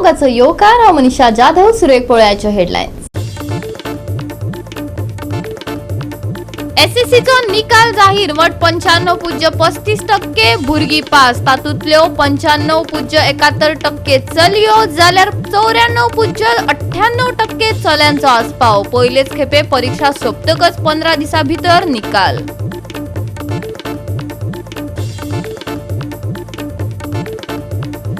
मोगाचं योकार मनीषा जाधव सुरेख पोळ्याच्या हेडलाईन्स. एसएससीचो निकाल जाहीर वट 95.35% भुरगी पास तातूंतल्यो 95.71% चलयो जाल्यार 94.98% चल्यांचो आस्पाव. पयलेच खेपे परीक्षा सोंपतकच 15 दिसां भितर निकाल.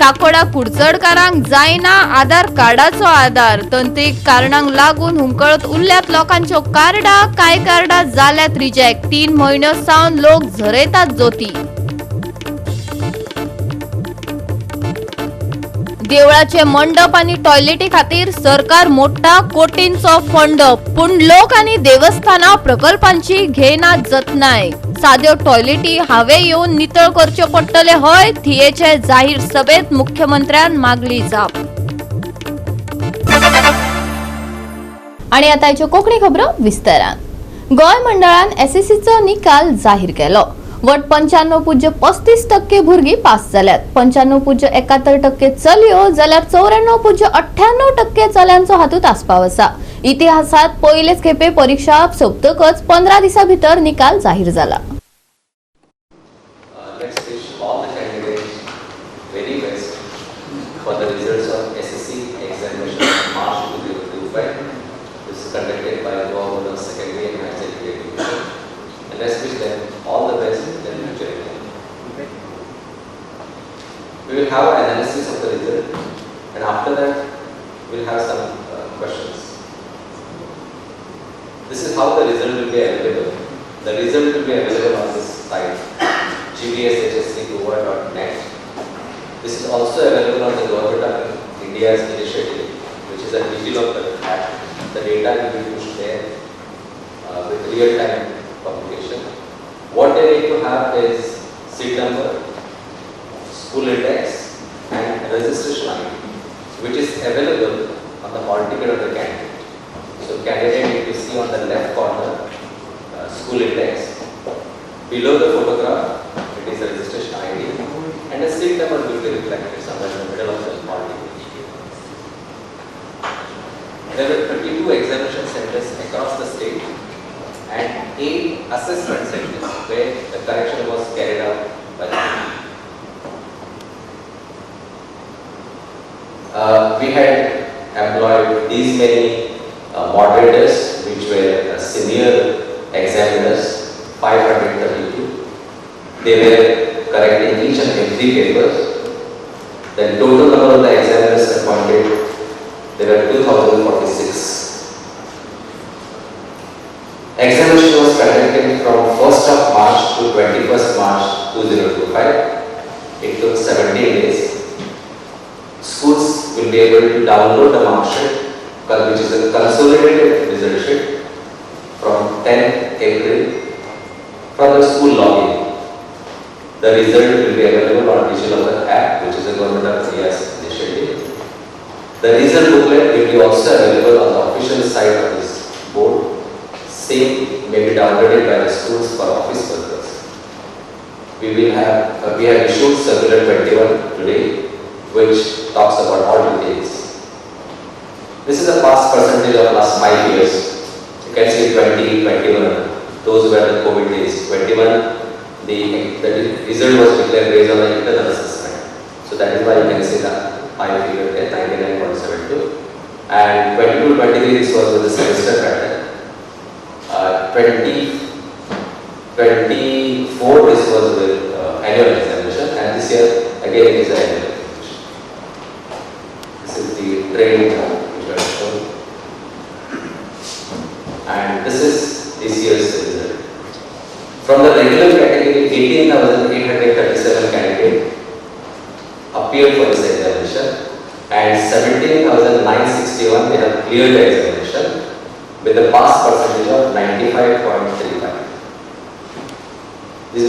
काकोडा कुडचडकारांक जायना आधार कार्डाचो आधार. तंत्रीक कारणांक लागून हुमकळत उरल्यात लोकांच्यो कार्डा. कांय कार्डा जाल्यात रिजेक्ट. 3 म्हयन्यो सावन लोक झरयतात जोती. देवळाचे मंडप आणि टॉयलेटी खातीर सरकार मोठा कोटींचो फंड. पूण लोक आनी देवस्थाना प्रकल्पांची घेयनात जतनाय. साद्यो टॉयलेटी हावे येवन नितळ करच्यो पडटले हय. थियेचे जाहीर सभेत मुख्यमंत्र्यान मागली जाप. आणि आताच्यो कोंकणी खबरो विस्तारान. गोंय मंडळान एसएससीचो निकाल जाहीर केलो. वट 95.35% भुरगीं पास जाल्यात. 95.71% चलयो जाल्यार 94.98% चल्यांचो हातूंत आस्पाव आसा. इतिहासात पयलेच खेपे परीक्षा सोंपतकच 15 दिसां भितर निकाल जाहीर जाला. We will have an analysis of the result, and after that we will have some questions. This is how the result will be available. The result will be available on this site, gbshsc.net. This is also available on the Government of India's initiative, which is a DigiLocker app. The data will be pushed there with real-time publication. What they need to have is seat number, school index and registration ID, which is available on the hall ticket of the candidate. So candidate need to see on the left corner school index. Below the photograph it is registration ID and the seat number will be reflected somewhere in the middle of the hall ticket. There were 32 examination centers across the state and 8 assessment centers where the correction was carried out by the we had employed these many moderators, which were senior examiners, 532. They were correcting each and every paper. The total number of the examiners appointed, there were 2046. Examination was conducted from 1st of March to 21st March 2025. It took 17 days. Schools will be able to download the mark sheet, which is a consolidated result sheet from 10th April from the school login. The result will be available on DigiLocker app, which is a Government of India's initiative. The result booklet will be also available on the official site of this board. Same may be downloaded by the schools for office purpose. We have issued Circular 21 today, which talks about all details. This is a pass percentage of last 5 years. You can see 20, 21, those were the COVID days. 21, the result was declared based on the internal assessment. So that is why you can see the high figure there, 99.72. And 22, 23, this was with the semester pattern. 24, this was with annual examination, and this year again it is an annual. The training which I shown, and this is this year's result. From the regular category, 18,837 candidates appeared for this examination, and 17,961 they have cleared the examination with a pass percentage of 95.35. These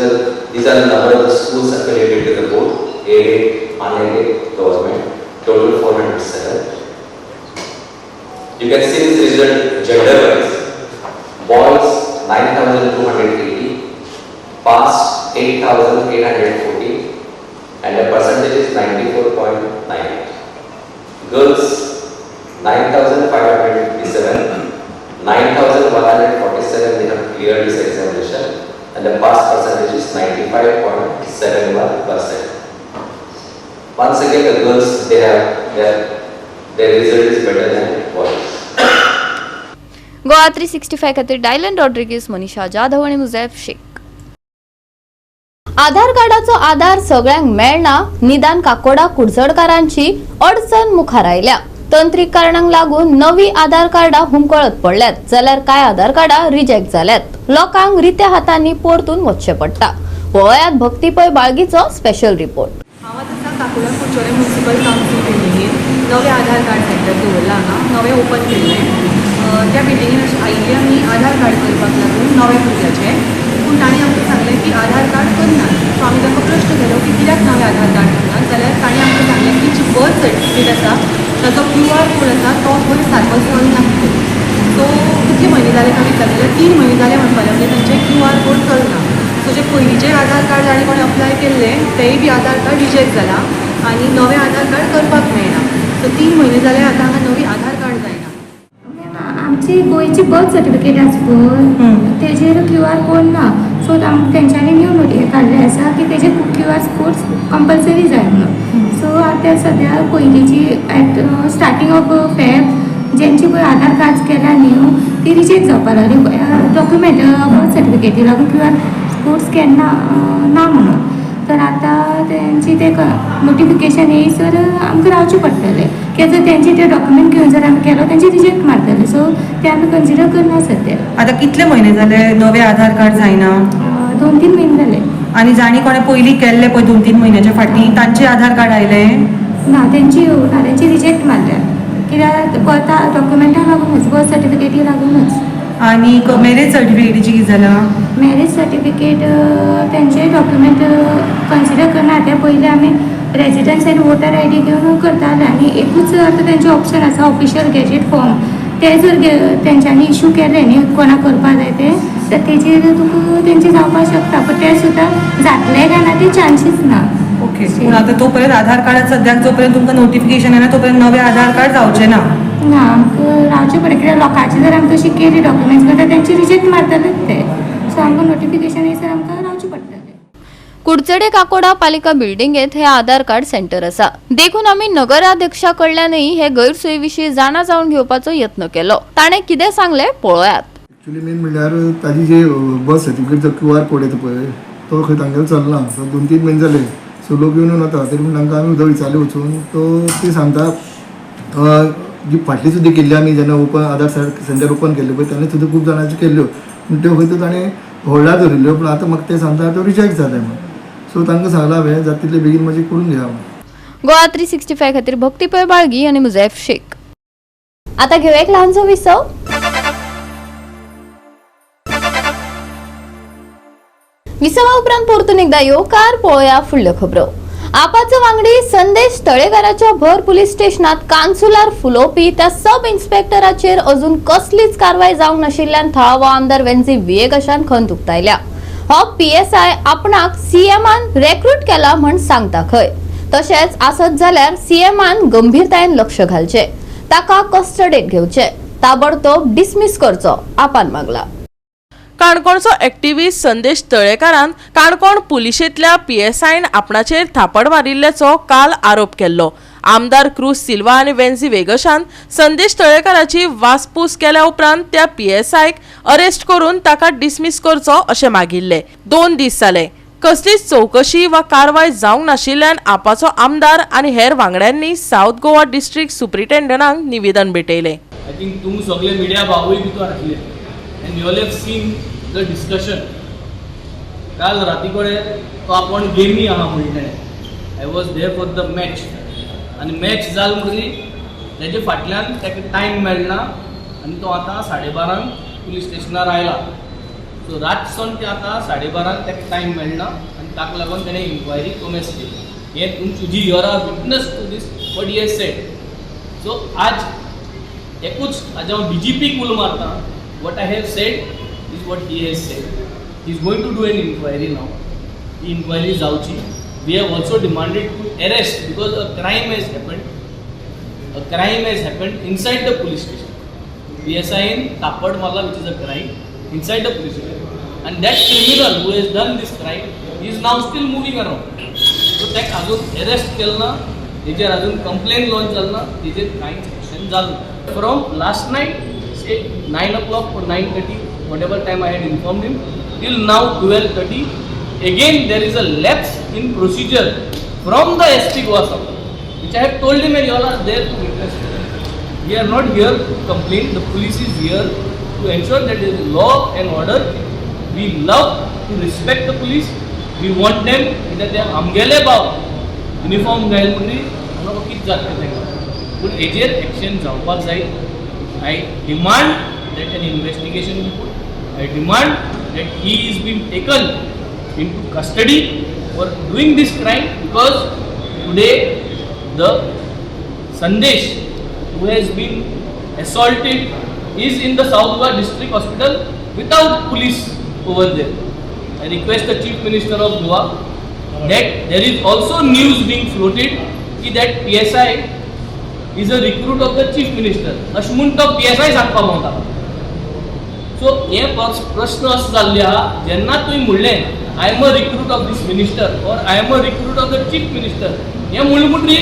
are the number of the schools affiliated to the board, aided, unaided, government. Total 407. You can see this result gender wise. Boys 9,280, passed 8,840, and the percentage is 94.98. cleared this examination and the pass percentage is 95.71%. Once again, the girls, their result is better than boys. Goa 365 खातीर Dylan Rodrigues, Manisha Jadhav आणि मुझैफ शेख. आधार कार्डाचो आधार सगळ्यांक मेळना, निदान काकोडा कुडचडकारांची अडचण मुखार आयल्या. तंत्रीक कारणांक लागून नवी आधार कार्डां हुमकळत पडल्यात, जाल्यार कांय आधार कार्डां रिजेक्ट जाल्यात. लोकांक रित्या हातांनी परतून वचचें पडटा. पळयात भक्ती पै बाळगीचो स्पेशल रिपोर्ट. हांव आतां काकोडा कुडचडे म्युनिसिपल कावन्सिल बिल्डिंगेन नवें आधार कार्ड सेंटर दवरलां हांगा, नवें ओपन केल्लें. त्या बिल्डिंगेन अशें आयिल्लीं आमी आधार कार्ड करपाक लागून नव्या भुरग्याचें, पूण ताणें आमकां सांगलें की आधार कार्ड करनात. सो आमी ताका प्रश्न केलो की कित्याक नवें आधार कार्ड करनात, जाल्यार ताणें आमकां सांगलें की जी बर्थ सर्टिफिकेट आसा ताचो QR कोड आसा तो खंय सारको नासलो. सो कितले म्हयने जाले काय विचारलें, 3 म्हयने जाले म्हणपाक लागले तांचे QR कोड चलना. सो जे पयलींचे आधार कार्ड ताणें कोणें अप्लाय केल्लें तेंय बी आधार कार्ड रिजेक्ट जालां आनी नवें आधार कार्ड करपाक मेळना. सो 3 म्हयने जाले आतां हांगा नवी आधार कार्ड जायना. आमची गोंयची बर्थ सर्टिफिकेट आसा पळय तेजेर QR कोड ना. सो तेंच्यांनी न्यू नोटीस काडलें आसा की तेजे QR कोड कंपल्सरी जाय म्हणून. सो आतां सद्या पयलींची ॲट स्टार्टींग ऑफ फेब जेंची पळय आधार कार्ड केल्या न्यू ती रिजेक्ट जावपाक लागली. डॉक्युमेंट बर्थ सर्टिफिकेटी लागून QR कोड स्कॅन ना म्हणून. तर आतां तेंची ते नोटिफिकेशन येयसर आमकां रावचें पडटलें, कित्याक जर तेंचे ते डॉक्युमेंट घेवन जर आमी केलो तेंचे रिजेक्ट मारतले. सो ते आमी कन्सिडर करना सद्या. आतां कितले म्हयने जाले नवें आधार कार्ड जायना? 2-3 म्हयने जाले. आनी जाणी कोणें पयलीं केल्लें पळय 2-3 म्हयन्याच्या फाटीं तांचे आधार कार्ड आयले? ना तेंची येवना, तेंची रिजेक्ट मारल्या. कित्याक बर्थ डॉक्युमेंटाक लागूनच, बर्थ सर्टिफिकेटी लागूनच. आनी मॅरेज सर्टिफिकेटीची कितें जालां? मॅरेज सर्टिफिकेट तेंचे डॉक्युमेंट कन्सिडर करना. ते पयलीं आमी रेजिडन्स एंड वोटर ID घेवन करताले आनी एकूच आतां तेंचे ऑप्शन आसा ऑफिशियल गॅजेट फॉर्म. ते जर तेंच्यांनी इशू केले न्ही कोणाक करपा जाय ते, तर तेजेर तुका तेंचे जावपाक शकता. पूण ते सुद्दां जातले काय ना ते चान्सीस ना. ओके. पूण आतां तो पर्यंत आधार कार्डात सद्याक जो पर्यंत तुमकां नोटिफिकेशन येना तो पर्यंत नवें आधार कार्ड जावचें ना. ना आमकां रावचें पडटा, कित्याक लोकांचे जर आमकां तशी केली डॉक्युमेंट्स करता तेंची रिजेक्ट मारतलेच ते. सो आमकां नोटिफिकेशन येयसर आमकां रावचें पडटलें. कुडचडे काकोडा पालिका बिल्डिंगेत हे आधार कार्ड सेंटर आसा. देखून आमी नगराध्यक्षा कडल्यानय हे गैरसोयी विशीं जाणा जावन घेवपाचो यत्न केलो. ताणें कितें सांगलें पळयात. एक्चुअली मेन म्हणल्यार ताजी जे बर्थ सर्टिफिकेटचो QR कोड येता पळय तो खंय तांगेलो चलना. सो 2-3 म्हयने जाले. सो लोक येवन वता, तरी पूण तांकां आमी उदक विचारलें वचून तो ती सांगता जी फाटली सुद्दां केल्ली आमी जेन्ना ओपन आधार सेंटर ओपन केल्ले पळय तेन्ना सुद्दां खूब जाणांच्यो केल्ल्यो, पूण त्यो खंय ताणें होल्डार दवरिल्ल्यो. पूण आतां म्हाका ते सांगता तो रिजेक्ट जाले म्हणून. सो तांकां सांगलां हांवें जाता तितले बेगीन मातशें करून घेया म्हणून. गोवा 365 खातीर भक्ती पै बाळगी आनी मुझैफ शेख. आता घेऊ एक ल्हानसो विसव. विसवा उपरांत परतून एकदा येवकार पळोवया फुडल्यो खबरो. आपाचो वांगडी संदेश तळेकाराच्या भर पुलीस स्टेशनात कान्सुलार फुलोवपी त्या सब इन्स्पेक्टराचेर अजून कसलीच कारवाय जावंक नाशिल्ल्यान थळावो आमदार वेन्सी विएगशान खंत उक्तायल्या. हो PSI आपणाक CMन रेक्रूट केला म्हण सांगता खंय. तशेंच आसत जाल्यार CMन गंभीरतायेन लक्ष घालचें, ताका कस्टडीत घेवचें, ताबडतोब डिसमीस करचो आपान मागला. काणकोणचो एक्टिव्हिस्ट संदेश तळेकारान काणकोण पुलिशेंतल्या PSIन आपणाचेर थापड मारिल्ल्याचो काल आरोप केल्लो. आमदार क्रूज सिल्वा आनी वेन्सी वेगशान संदेश तळेकाराची वासपूस केल्या उपरांत त्या PSIक अरेस्ट करून ताका डिसमीस करचो अशें मागिल्ले. 2 दीस जाले. कसलीच चौकशी वा कारवाय जावंक नाशिल्ल्यान आपाचो आमदार आनी हेर वांगड्यांनी साउथ गोवा डिस्ट्रिक्ट सुप्रिटेंडंटांक निवेदन भेटयलें. I think तुम्ही सगळे मिडिया भावूय भितर आसले and you all have seen the discussion. काल राती कडेन तो आपण गेमी आहा म्हणलें. I was there for the match. आनी मॅच जाल म्हणली तेजे फाटल्यान ताका टायम मेळना आनी तो आतां 12:30 पुलीस स्टेशनार आयला. सो रातसून ते आतां 12:30 ताका टायम मेळना आनी ताका लागून ताणें इन्क्वायरी कमेस केली. हे तुजी you are witness to this what he has said. So आज एकूच आज हांव DGPक उलो मारता. What I have said is what he has said. He is going to do an inquiry now. The inquiry is out. We have also demanded to arrest because a crime has happened. A crime has happened inside the police station. PSI in Tapad Malla, which is a crime, inside the police station. and that criminal who has done this crime is now still moving around. So ताका अजून arrest केलं ना, तेजेर अजून complain launch जाल ना, तेजेर कांयच एक्शन जाल ना. From last night, say 9 o'clock or 9:30, whatever time I had informed him, till now 12:30, again there is a lapse in procedure from the SP Goa sub, which I have told him and you all are there to witness. We are not here to complain. The police is here to ensure that there is law and order. We love to respect the police. We want them that they amgele bav uniform घाल म्हणजे आमकां कितें जाता तेंकां पूण हेजेर action जावपाक जाय. I demand that an investigation be put. I demand that he is being taken into custody for doing this crime, because today the Sandesh who has been assaulted is in the South Goa District Hospital without police over there. I request the Chief Minister of Goa that there is also news being floated that PSI is a recruit of the Chief Minister. अशें म्हणून तो PSI सांगपाक पावता. So हे प्रश्न असो जाल्ले आहा, जेन्ना तुवें म्हणलें I am a recruit of this minister or I am a recruit of the Chief Minister, हे म्हणले म्हणटरी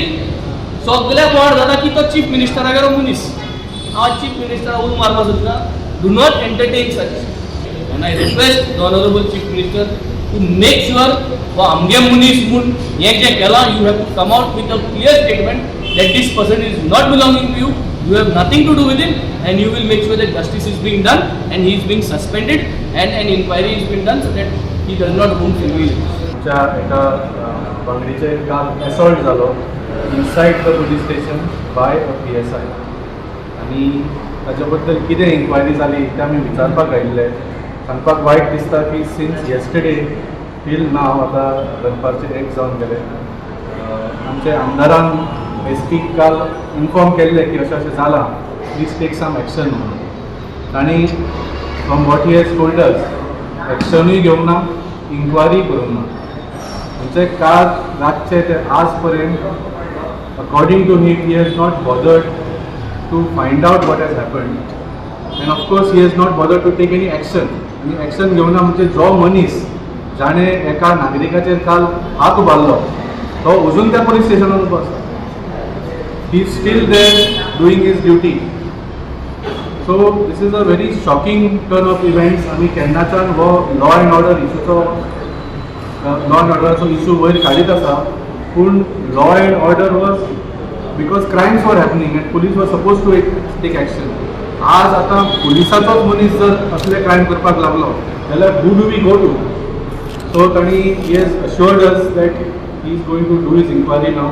सगळ्याक वाड जाता की तो चीफ मिनिस्टरागेलो मनीस. हांव चीफ मिनिस्टराक उलो मारपाक सोदना. Do not entertain such. And I request the Honorable Chief Minister to make sure for आमगे मनीस म्हूण हें जें केलां, you have to come out with a clear statement that this person is not belonging to you, you have nothing to do with him, and you will make sure that justice is being done and he is being suspended and an inquiry is being done so that he does not roam freely. च्या एका बांगडीचे काल assault जालो inside the police station by a PSI, आनी ताच्या बद्दल कितें inquiry जाली तें आमी विचारपाक आयिल्ले. सांगपाक वायट दिसता की सिन्स येस्टरडे टील नाव आतां दनपारचे 1 जावन गेले. आमचे आमदारान एसपीक काल इन्फॉर्म केल्ले की अशें अशें जालां, प्लीज टेक सम एक्शन म्हणून. तांणी from what he has told us एक्शनूय घेवंक ना, इन्क्वायरी करूंक ना. म्हणजे काल रातचे ते आज पर्यंत according to him he has not bothered to find out what has happened, and of course he has not bothered to take any action. आनी एक्शन घेवना म्हणजे जो मनीस जाणे एका नागरिकाचेर काल हात उबारलो तो अजून त्या पुलीस स्टेशनार उबो आसा. He is still there doing his duty. So this is a very shocking turn of events. आमी केन्नाच्यान हो लॉ एंड ऑर्डर इशूचो इशू वयर काडीत आसा, पूण law and order was because crimes were happening and police was suppose to take action. आज आतां पुलिसाचोच मनीस जर असले क्रायम करपाक लागलो जाल्यार who do we go to? So तांणी he has assured us that he is going to do his inquiry नाव.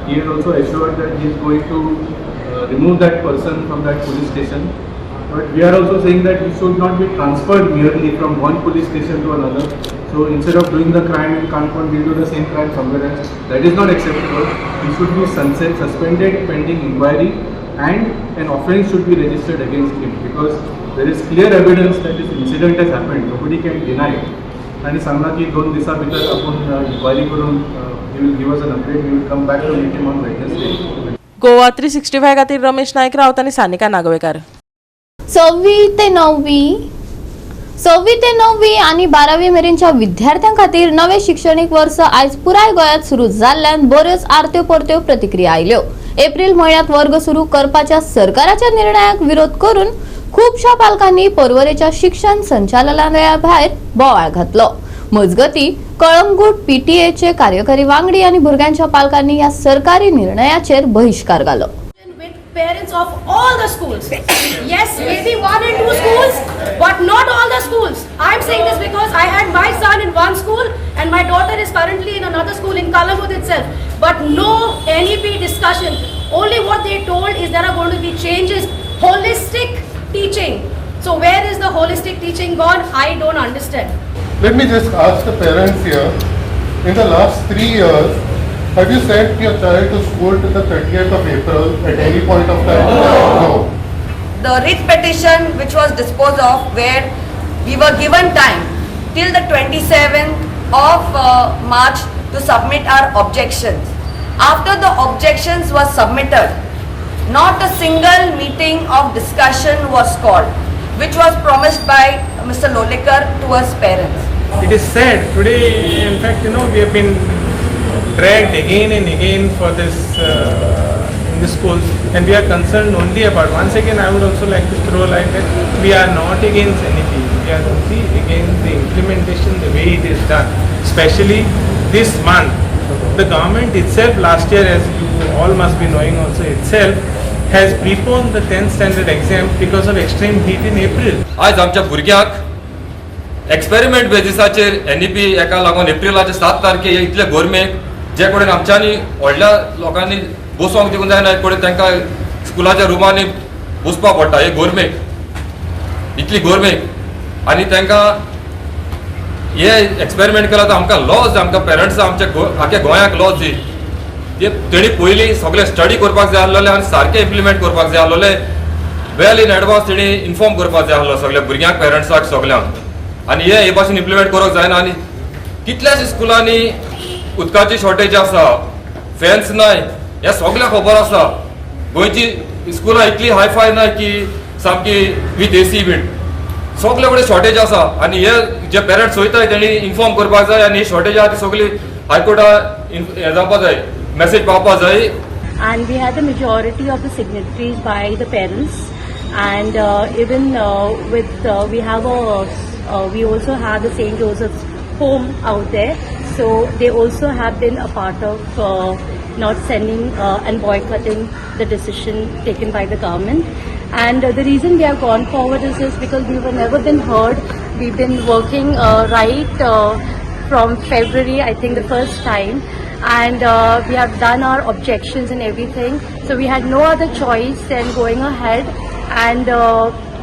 He has also assured that he is going to remove that person from that police station. But we are also saying that he should not be transferred merely from one police station to another. So instead of doing the crime in Kanpur, he'll do the same crime somewhere else. That is not acceptable. He should be suspended pending inquiry, and an offence should be registered against him, because there is clear evidence that this incident has happened. Nobody can deny it. आणि सांगला की 2 दिसा भितर आपण inquiry करून he will give us an update. We will come back to meet him on Wednesday. Goa 365 खातीर रमेश नायक रावत आनी सानिका नागवेकर. 6वी ते 9वी आणि 12वी मेरेनच्या विद्यार्थ्यां खातीर नवे शिक्षणीक वर्स आयज पुराय गोंयांत सुरू जाल्ल्यान बऱ्योच आरत्यो परत्यो प्रतिक्रिया आयल्यो. एप्रिल म्हयन्यांत वर्ग सुरू करपाच्या सरकाराच्या निर्णयाक विरोध करून खुबशा पालकांनी पर्वरेच्या शिक्षण संचालनालया भायर बोवाळ घातलो. मजगती कळंगूट PTA कार्यकारी वांगडी आणि भुरग्यांच्या पालकांनी या सरकारी निर्णयाचेर बहिष्कार घालो. With parents of all the schools. Yes, maybe 1 and 2 schools, but not all the schools. I'm saying this because I had my son in one school and my daughter is currently in another school in Kalangut itself. But no NEP discussion. Only what they told is there are going to be changes, holistic teaching. So where is the holistic teaching gone? I don't understand. Let me just ask the parents here, in the last 3 years, have you sent your child to school till the 30th of April at any point of time? No. The writ petition which was disposed of, where we were given time till the 27th of March to submit our objections. After the objections were submitted, not a single meeting of discussion was called. which was promised by Mr. Lolekar to us parents. It is sad today, in fact, we have been dragged again and again for this in the schools, and we are concerned only about, once again I would also like to throw light that we are not against anything, we are only against the implementation, the way it is done, especially this month. The government itself last year, as you all must be knowing also itself, has preponed the 10th standard exam because of extreme heat in April. आज आमच्या भुरग्यांक experiment बेजिसाचेर NEP एका लागून एप्रिलाचे 7 तारखे इतले गोरमेक जे कडेन आमच्यांनी व्हडल्या लोकांनी बसोंक दिवंक जायना कडेन तांकां स्कुलाच्या रुमांनी बसपाक पडटा हे गोरमेक इतली गोरमेक आनी तांकां हे एक्सपेरिमेंट केला तर आमकां लॉस आमकां पेरंट्स आमच्या आख्या गोंयाक लॉस दी ते तेणी पयलीं सगळे स्टडी करपाक जाय आसलेले आनी सारकें इम्प्लिमेंट करपाक जाय आसलेले वेल इन एडवान्स तेणी इन्फॉर्म करपाक जाय आसलो सगळ्या भुरग्यांक पेरंट्साक सगळ्यांक आनी हे भाशेन इम्प्लिमेंट करूंक जायना आनी कितल्याच स्कुलांनी उदकाची शॉर्टेज आसा फॅन्स नाय हे सगळ्यांक खबर आसा गोंयची स्कुलां इतली हायफाय ना की सामकी विथ AC बीट सगळे कडेन शॉर्टेज आसा आनी हे जे पेरंट्स वयताय तेणी इन्फॉर्म करपाक जाय आनी शॉर्टेज आहा ती सगळी हायकोर्टा हे जावपाक जाय message papa jai. And we had the majority of the signatories by the parents, and even with we also have the St. Joseph's home out there, so they also have been a part of not sending and boycotting the decision taken by the government. And the reason we have gone forward is because we were never been heard. We've been working right from February, I think the first time, and we have done our objections and everything, so we had no other choice than going ahead and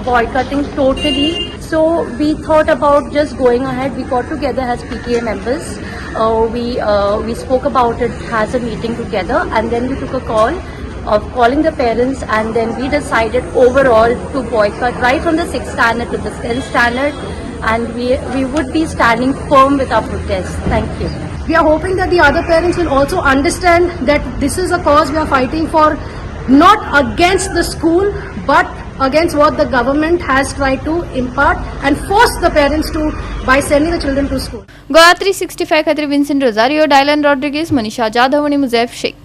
boycotting totally. So we thought about just going ahead. We got together as PTA members, we spoke about it as a meeting together, and then we took a call of calling the parents, and then we decided overall to boycott right from the 6th standard to the 10th standard, and we would be standing firm with our protest. Thank you. We are hoping that the other parents will also understand that this is a cause we are fighting for, not against the school, but against what the government has tried to impart and force the parents to by sending the children to school. Goa 365 खातीर Vincent Rosario, Dylan Rodrigues, Manisha Jadhav आणि मुझैफ शेख.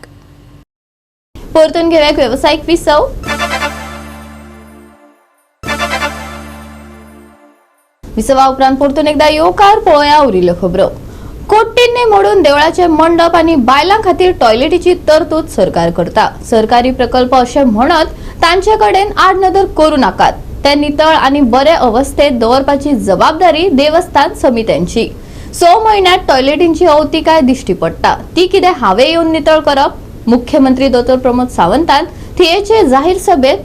परतून घेवया व्यावसायिक विसव. विसवा उपरांत परतून एकदा येवकार पळोवया उरिल्ल्यो खबरो. कोट्टींनी मोडून देवळाचे मंडप आणि बायलां खातीर टॉयलेटीची तरतूद सरकार करता. सरकारी प्रकल्प अशें म्हणत तांचे कडेन आडनदर करूं नाकात. ते नितळ आणि बरे अवस्थेत दवरपाची जबाबदारी देवस्थान समित्यांची. 6 म्हयन्यांत टॉयलेटींची अवतिकाय दिश्टी पडटा. ती कितें हांवें येवन नितळ करप? मुख्यमंत्री डॉ. प्रमोद सावंतान थियेचे जाहीर सभेत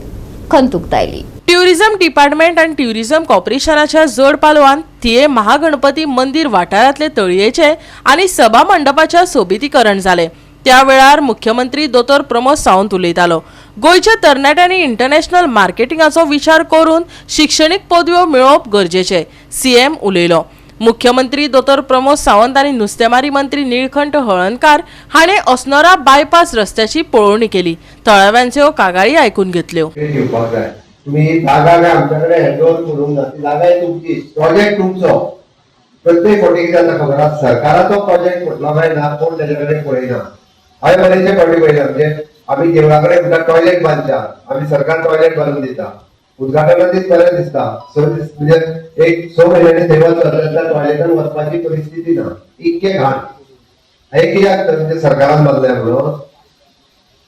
खंत उक्तायली. ट्युरिझम डिपार्टमेंट आणि ट्युरिझम कॉर्पोरेशनाच्या जोड पालवान थिये महागणपती मंदिर वाठारांतले तळयेचे आणि सभा मंडपाच्या सोबितीकरण जाले. त्या वेळार मुख्यमंत्री डॉ. प्रमोद सावंत उलयतालो. गोंयच्या तरणाट्यांनी इंटरनॅशनल मार्केटिंगाचो विचार करून शिक्षणीक पदव्यो मेळोवप गरजेचे, CM उलयलो. मुख्यमंत्री डॉ. प्रमोद सावंत आणि नुस्तेमारी मंत्री निळकंठ हळर्णकार हाणें अस्नोरा बायपास रस्त्याची पळोवणी केली. थळाव्यांच्यो कागाळी आयकून घेतल्यो. तुम्ही जागा काय आमच्याकडे हँडओव्हर करून ना, ती जागा आहे तुमची, प्रोजेक्ट तुमचो. प्रत्येक फावटी कितें जाता खबर आसा, सरकाराचो प्रोजेक्ट म्हटलो काय ना, कोण तेच्याकडे पळयना. हांवें बरेचशे फावटी पळयला, म्हणजे आमी देवळा कडेन उदकाक टॉयलेट बांदता, आमी सरकार टॉयलेट बांदून दिता, उदघाटनाचीच बरें दिसता. म्हणजे एक 6 म्हयन्यांनी देवाचो टॉयलेटान वचपाची परिस्थिती ना, इतके घाण. हे कित्याक तर म्हणजे सरकारान बांदल्या म्हणून.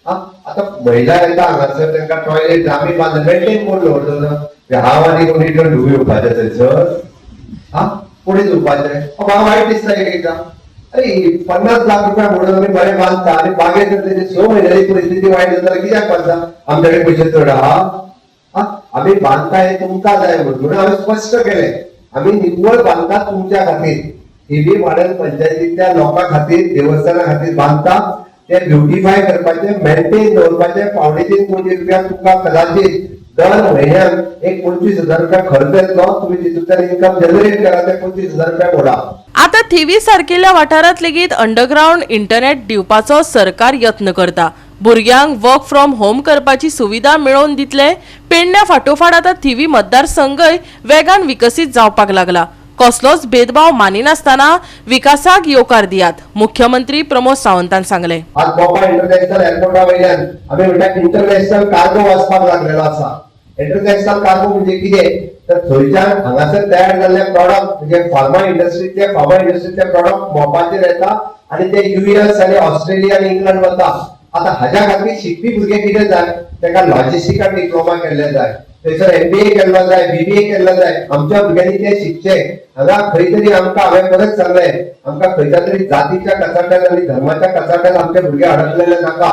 आता महिला येता हांगासर तांकां टॉयलेट आमी बांदले, मेंटेन कोण दवरतलो? हांव आनी कोणी ढुवी उरपाचे थंयसर, कोणीच उरपाचे. म्हाका वायट दिसता एकदां. अरे 50 लाख रुपया म्हणून आमी बरें बांदता आनी बागेत जर तेजी 6 म्हयन्यांनी परिस्थिती वायट जाता कित्याक बांदता? आमचे कडेन पयशे चड आहा. आमी बांदता हे तुमकां जाय म्हणून हांवें स्पश्ट केलें. आमी निव्वळ बांदता तुमच्या खातीर, ही मॉडेल पंचायतींतल्या लोकां खातीर, देवस्थाना खातीर बांदता. ते ब्युटिफाय करपाचे, मेंटेन दवरपाचे. फावंडेशन ₹1 कोटी तुमकां कदाचित दर म्हयन्याक एक 25,000 रुपया खर्च येतलो. तुम्ही तितूंतल्यान इन्कम जनरेट करा, ते 25,000 रुपया मोडा. आता थिवी सारकिल्ल्या वाठारांत लेगीत अंडरग्राउंड इंटरनेट दिवपाचो सरकार यत्न करता. भुरग्यांक वर्क फ्रॉम होम करपाची सुविधा मेळोवन दितले. पेडण्या फाटोफाट आतां थिवी मतदारसंघय वेगान विकसीत जावपाक लागला. कसलोच भेदभाव मानिनासतना विकासाक येवकार दियात, मुख्यमंत्री प्रमोद सावंतान सांगले. आज मोपा इंटरनॅशनल एअरपोर्टा वयल्यान आमी म्हणटा इंटरनॅशनल कार्गो वचपाक लागलेलो आसा. इंटरनॅशनल कार्गो म्हणजे कितें तर थंयच्यान हांगासर तयार जाल्ले प्रॉडक्ट म्हणजे फार्मा इंडस्ट्रीतले प्रॉडक्ट मोपाचेर येता आनी ते US आनी ऑस्ट्रेलिया आनी इंग्लंड वता. आतां हाज्या खातीर शिकपी भुरगे कितें जाय, ताका लॉजिस्टिकल डिप्लोमा केल्ले जाय, थंयसर MBA केल्लो जाय, BBA केल्लो जाय. आमच्या भुरग्यांनी ते शिकचे. हांगा खंय तरी आमकां हांवें परत सांगलें, आमकां खंयच्या तरी जातीच्या कचाट्यात आनी धर्माच्या कचाट्यात आमचे भुरगे अडकलेले नाका.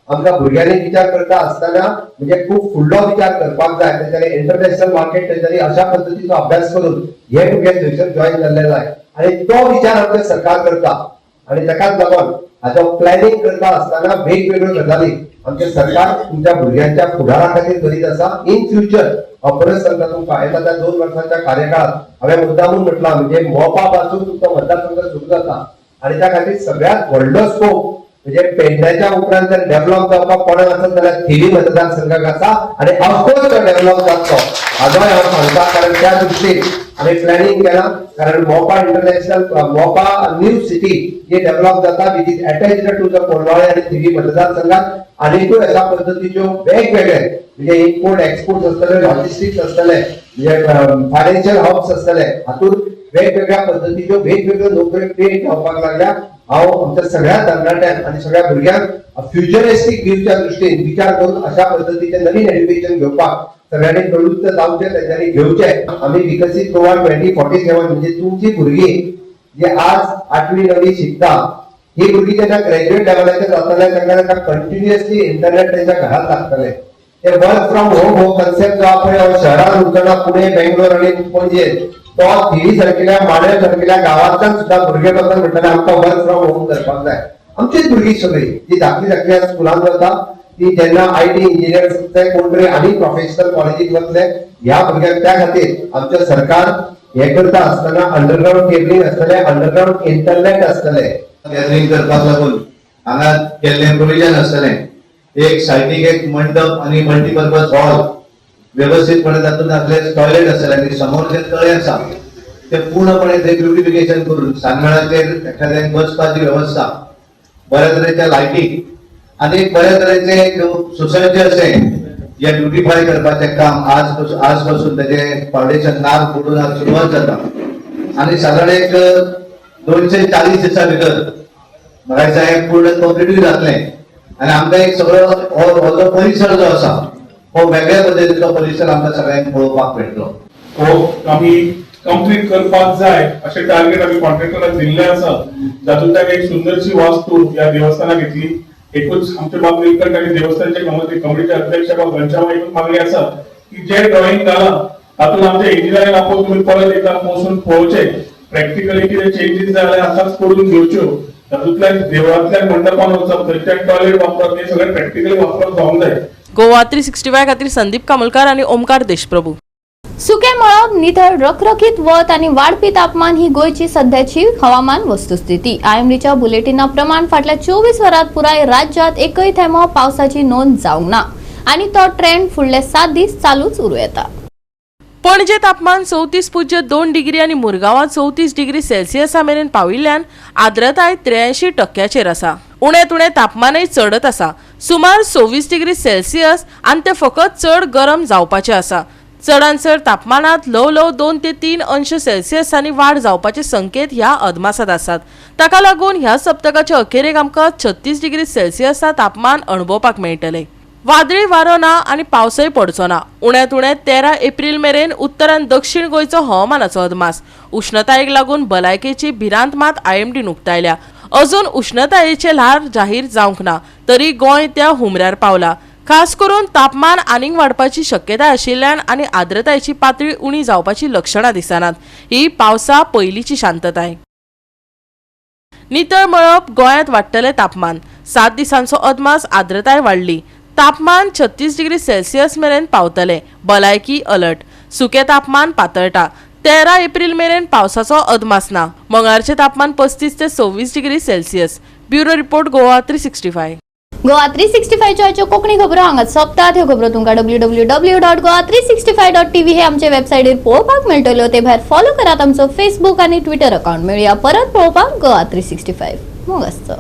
आमकां भुरग्यांनी विचार करता आसतना म्हणजे खूब फुडलो विचार करपाक जाय. तेंच्यांनी इंटरनॅशनल मार्केट तेंच्यांनी अशा पद्दतीचो अभ्यास करून हे भुरगे थंयसर जॉईन जाल्ले जाय आनी तो विचार आमचें सरकार करता. आनी ताकाच लागून हाचो प्लॅनिंग करता आसतना वेगवेगळ्यो गजाली आमचे सरकार तुमच्या भुरग्यांच्या फुडारा खातीर करीत आसा. इन फ्युचर परत सांगता तुमकां येता त्या 2 वर्सांच्या कार्यकाळात हांवें मुद्दामून म्हटलां म्हणजे मोपा पासून तुमचो मतदारसंघ सुरू जाता आनी त्या खातीर सगळ्यात व्हडलो स्कोप म्हणजे पेडण्याच्या उपरांत जर डेव्हलप जावपाक कोणाक आसत जाल्यार थिवी मतदारसंघाक आसा आनी ऑफकोर्स तो डेव्हलप जातलो हाचोय हांव सांगता. कारण त्या दृश्टीन आमी प्लॅनिंग केलां. कारण Mopa international Mopa new city जे डेव्हलप जाता which is attached to the Colvale आनी थिवी मतदारसंघात आनीकूय अशा पद्दतीच्यो वेगवेगळे म्हणजे इम्पोर्ट एक्सपोर्ट आसतले, लॉजिस्टिक्स आसतले, म्हणजे फायनान्शियल हब्स आसतले, हातूंत वेगवेगळ्या पद्दतीच्यो वेगवेगळ्यो नोकऱ्यो क्रिएट जावपाक लागल्या. हांव आमच्या सगळ्या तरणाट्यांक आनी सगळ्या भुरग्यांक फ्युचरिस्टीक व्ह्यूच्या दृश्टीन विचार करून अशा पद्दतीचें नवीन एड्युकेशन घेवपाक सगळ्यांनी प्रवृत्त जावचे, तेंच्यांनी घेवचे. आमी विकसीत गोवा 2047 म्हणजे तुमची भुरगीं जे आज 8वी 9वी शिकता ही भुरगीं जेन्ना ग्रॅज्युएट लेवलाचेर जातले तेन्ना कंटिन्युअसली इंटरनेट तेंच्या घरांत लागतले. ते वर्क फ्रॉम होम हो कन्सेप्ट जो आपण शहरात उरतना पुणे, बेंगलोर आणि पणजे तो थिवी सारकिल्या माडे सारकिल्या गावांतल्यान सुद्धा भुरगे बसून म्हणटाले आमकां वर्क फ्रॉम होम करपाक जाय. आमचीच भुरगीं सगळी जी धाकटी स्कुलांत वता ती जेन्ना IT इंजिनियर जातले कोण तरी आनी प्रोफेशनल कॉलेजीक वतले ह्या भुरग्यांक त्या खातीर आमचें सरकार हे करता आसतना अंडरग्राउंड केबलिंग आसतलें, अंडरग्राउंड इंटरनेट आसतलें. गॅदरिंग करपाक लागून हांगा केल्लें प्रोविजन आसतलें. एक सायटीक एक मंडप आनी मल्टीपर्पज हॉल व्यवस्थितपणे तातूंत आपले टॉयलेट आसतले आनी समोर जे तळे आसा ते पूर्णपणे ते ब्युटिफिकेशन करून सांगमेळाचेर एखाद्याक बसपाची वेवस्था, बऱ्या तरेच्या लायटीक आनी बऱ्या तरेचे सोसायटी अशें जे ब्युटिफाय करपाचें काम आज पासून तेजे फाउंडेशन नार पडून आज सुरवात जाता आनी सादारण एक 240 दिसां भितर म्हाका दिसता हें पूर्ण कंप्लीटूय जातलें आनी आमकां एक सगळो हो जो परिसर जो आसा हो वेगळ्या पद्दतीचो परिसर आमकां सगळ्यांक पळोवपाक मेळटलो. हो आमी कंप्लीट करपाक जाय अशें टार्गेट आमी कॉन्ट्रॅक्टराक दिल्लें आसा. जातूंत ताका एक सुंदरशी वास्तू ह्या देवस्थानाक घेतली. एकूच आमचे बाब निलकंठ आनी देवस्थानचे कमिटीचे अध्यक्ष घनश्याम एकूच मागणी आसा की जे ड्रॉइंग जालां तातूंत आमच्या इंजिनियरांक आपोवन तुमी परत एकदा पोवसून पळोवचे, प्रॅक्टिकली कितें चेंजीस जाय जाल्यार आतांच करून घेवच्यो. तातूंतल्यान देवळांतल्यान मंडपान वचप, थंयच्यान टॉयलेट वापरप हे सगळें प्रॅक्टिकली वापरप जावंक जाय. गोवा 365 खातीर संदीप कामलकार आणि ओमकार देशप्रभू. सुके मळब, नितळ रखरखीत वत आणि वाढपी तापमान ही गोयची सध्याची हवामान वस्तुस्थिती. आयएमडीच्या बुलेटिनाप्रमाण फाटल्या 24 वरांत पुराय राज्यात एकय थेंबो पावसाची नोंद जावंक ना आणि तो ट्रेंड फुडले 7 दीस चालूच उरूं येता. पणजे तापमान 34.2 डिग्री आणि मुरगांवात 34 डिग्री सेल्सियसा मेरेन पाविल्ल्यान आर्द्रताय 83% आसा. उणेत उणें तापमानय चडत आसा, सुमार 26 डिग्री सेल्सियस आनी ते फकत चड गरम जावपाचे आसा. चडांत चड तापमानात ल्हव ल्हव 2 ते 3 अंश सेल्सियसांनी वाड जावपाचे संकेत ह्या अदमासात आसात. ताका लागून ह्या सप्तकाच्या अखेरेक आमकां 36 डिग्री सेल्सियसा तापमान अणभवपाक मेळटले. वादळी वारो ना आनी पावसय पडचो ना. उण्यांत उणें 13 एप्रिल मेरेन उत्तर आनी दक्षिण गोंयचो हवामानाचो अदमास. उश्णतायेक लागून भलायकेची भिरांत मात आयएमडीन उक्तायल्या. अजून उश्णतायेचे ल्हार जाहीर जावंक ना, तरी गोंय त्या हुमऱ्यार पावला. खास करून तापमान आनीक वाडपाची शक्यताय आशिल्ल्यान आनी आर्द्रतायेची पातळी उणी जावपाची लक्षणां दिसनात. ही पावसा पयलींची शांतताय. नितळ मळब, गोंयांत वाडटले तापमान. 7 दिसांचो अदमास, आर्द्रताय वाडली. तापमान 36 डिग्री सेल्सियस मेरेन पावतले. भलायकी अलर्ट. सुके तापमान पातळटा. 13 एप्रिल मेरेन पावसाचो अदमास ना. मंगळारचे तापमान 35 ते 26 degree Celsius. Bureau report Goa 365. Goa 365 च्यो कोंकणी खबरो हांगाच सोंपतात. ह्यो खबरो तुमकां www.goa365.tv हे आमचे वेबसायटीर पळोवपाक मेळटल्यो. ते भायर फॉलो करात आमचो फेसबूक आनी ट्विटर अकाउंट. मेळुया परत पळोवपाक गोवा 365. मोग आसचो.